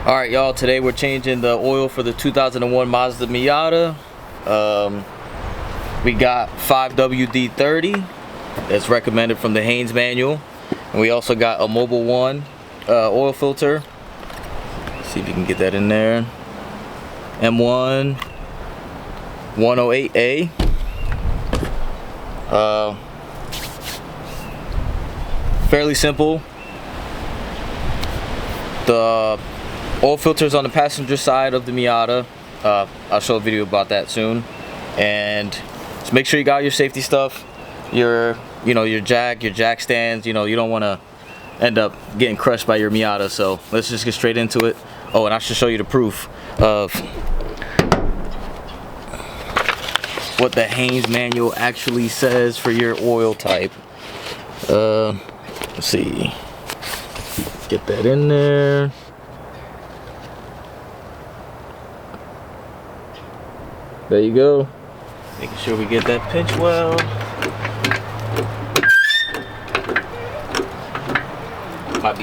Alright y'all, today we're changing the oil for the 2001 Mazda Miata. We got 5WD-30 that's recommended from the Haynes manual, and we also got a Mobile One oil filter. Let's see if you can get that in there. M1 108A. Fairly simple. The oil filters on the passenger side of the Miata. I'll show a video about that soon. And just make sure you got your safety stuff, your jack stands. You don't want to end up getting crushed by your Miata. So let's just get straight into it. Oh, and I should show you the proof of what the Haynes manual actually says for your oil type. Let's see. Get that in there. There you go. Making sure we get that pinch well. Might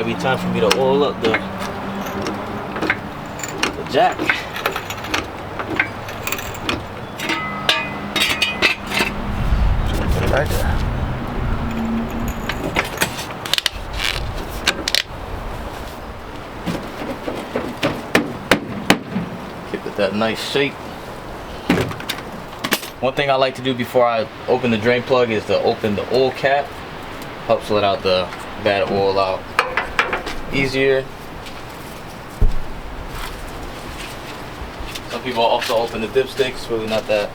be time for me to oil up the jack. Right there. Give it that nice shake. One thing I like to do before I open the drain plug is to open the oil cap. Helps let out the bad oil out easier. Some people also open the dipsticks. Really not that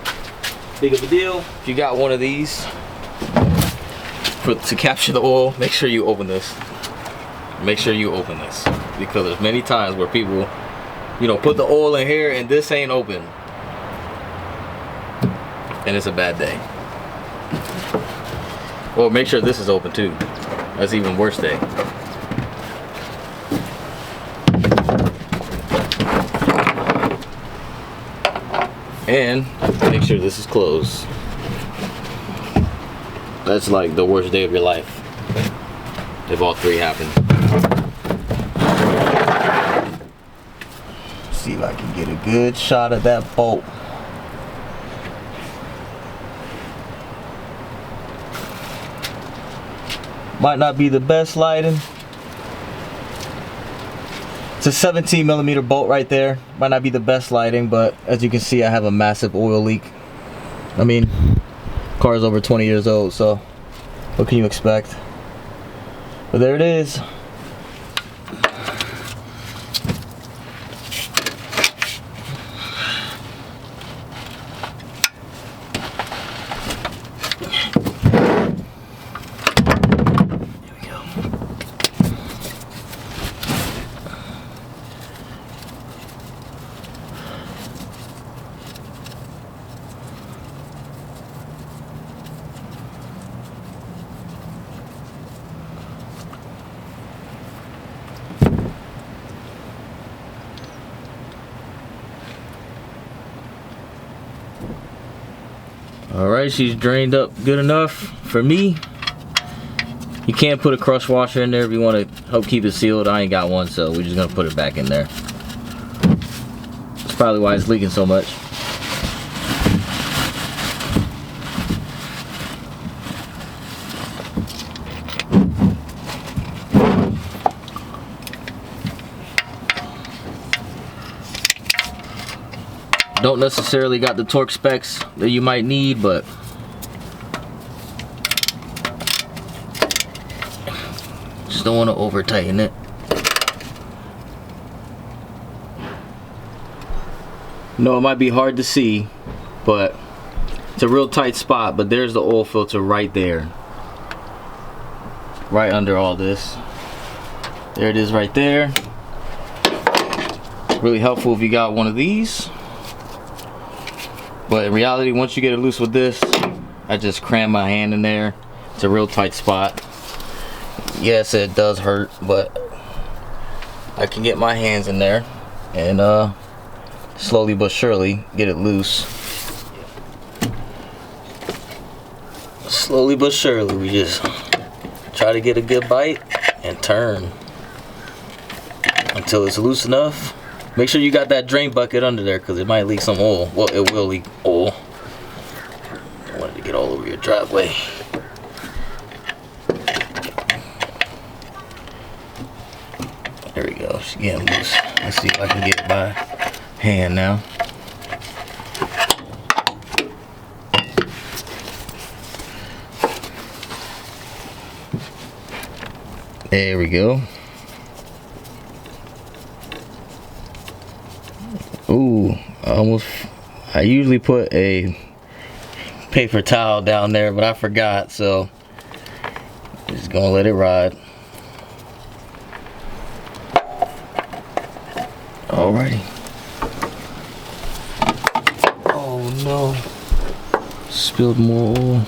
big of a deal. If you got one of these to capture the oil, make sure you open this. Make sure you open this, because there's many times where people, put the oil in here and this ain't open, and it's a bad day. Well, make sure this is open too. That's even worse day. And make sure this is closed. That's like the worst day of your life if all three happen. See if I can get a good shot of that bolt. Might not be the best lighting. It's a 17mm bolt right there. Might not be the best lighting, but as you can see, I have a massive oil leak. I mean, car's over 20 years old, so what can you expect? But there it is. Alright, she's drained up good enough for me. You can't put a crush washer in there if you want to help keep it sealed. I ain't got one, so we're just going to put it back in there. That's probably why it's leaking so much. Don't necessarily got the torque specs that you might need, but just don't want to over tighten it. No, it might be hard to see, but it's a real tight spot. But there's the oil filter right there, right under all this. There it is right there. Really helpful if you got one of these. But in reality, once you get it loose with this, I just cram my hand in there. It's a real tight spot. Yes, it does hurt, but I can get my hands in there and slowly but surely get it loose. Slowly but surely, we just try to get a good bite and turn until it's loose enough. Make sure you got that drain bucket under there because it might leak some oil. Well, it will leak oil. Don't want it to get all over your driveway. There we go. She's getting loose. Let's see if I can get it by hand now. There we go. Ooh, I usually put a paper towel down there, but I forgot, so just gonna let it ride. Alrighty. Oh no. Spilled more oil.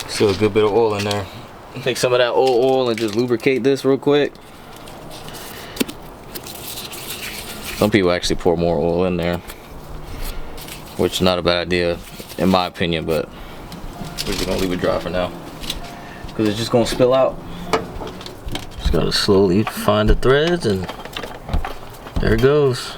Still a good bit of oil in there. Take some of that old oil and just lubricate this real quick. Some people actually pour more oil in there, which is not a bad idea in my opinion, but we're just gonna leave it dry for now because it's just gonna spill out. Just gotta slowly find the threads and there it goes.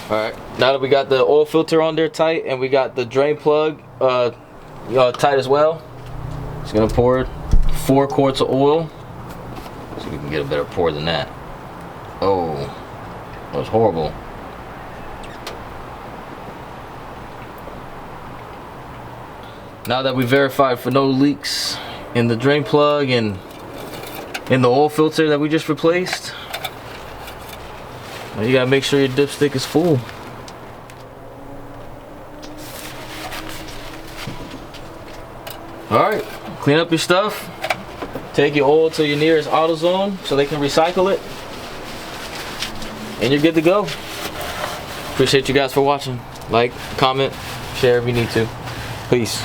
Alright, now that we got the oil filter on there tight and we got the drain plug tight as well, just gonna pour 4 quarts of oil. See if we can get a better pour than that. Oh, that was horrible. Now that we verified for no leaks in the drain plug and in the oil filter that we just replaced, you gotta make sure your dipstick is full. Alright, clean up your stuff. Take your oil to your nearest AutoZone so they can recycle it. And you're good to go. Appreciate you guys for watching. Like, comment, share if you need to. Peace.